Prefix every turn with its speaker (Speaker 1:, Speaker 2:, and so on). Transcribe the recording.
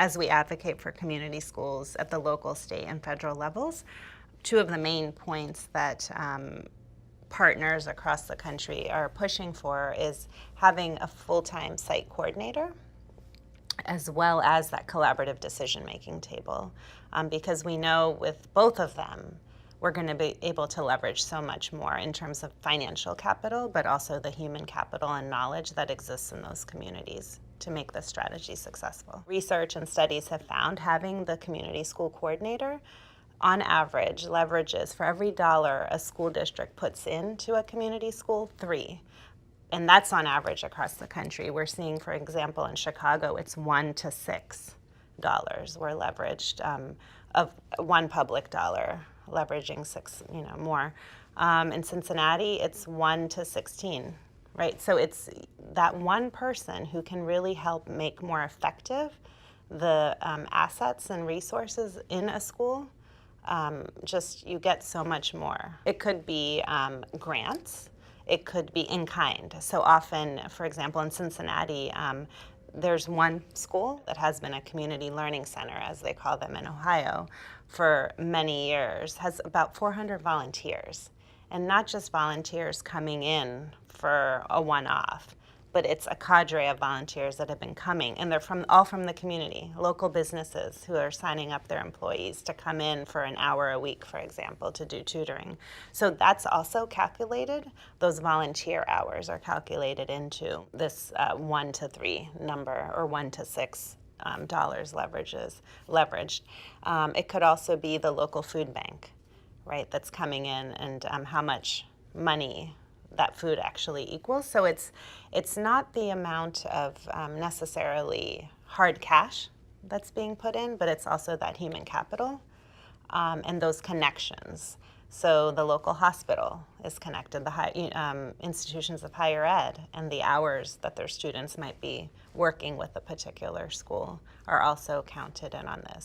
Speaker 1: as we advocate for community schools at the local, state, and federal levels, two of the main points that partners across the country are pushing for is having a full-time site coordinator, as well as that collaborative decision-making table. Because we know with both of them, we're going to be able to leverage so much more in terms of financial capital, but also the human capital and knowledge that exists in those communities to make this strategy successful. Research and studies have found having the community school coordinator, on average, leverages for every dollar a school district puts into a community school, 3. And that's on average across the country. We're seeing, for example, in Chicago, it's $1 to $6 were leveraged of one public dollar, leveraging 6, more. In Cincinnati, it's 1 to 16, right? So it's that one person who can really help make more effective the assets and resources in a school. Just you get so much more. It could be grants. It could be in kind. So often, for example, in Cincinnati, there's one school that has been a community learning center, as they call them in Ohio, for many years, has about 400 volunteers. And not just volunteers coming in for a one-off, but it's a cadre of volunteers that have been coming, and they're all from the community, local businesses who are signing up their employees to come in for an hour a week, for example, to do tutoring. So that's also calculated. Those volunteer hours are calculated into this 1 to 3 number, or 1 to 6 dollars leveraged. It could also be the local food bank, right, that's coming in, and how much money that food actually equals. So it's not the amount of necessarily hard cash that's being put in, but it's also that human capital and those connections. So the local hospital is connected, the institutions of higher ed, and the hours that their students might be working with a particular school are also counted in on this.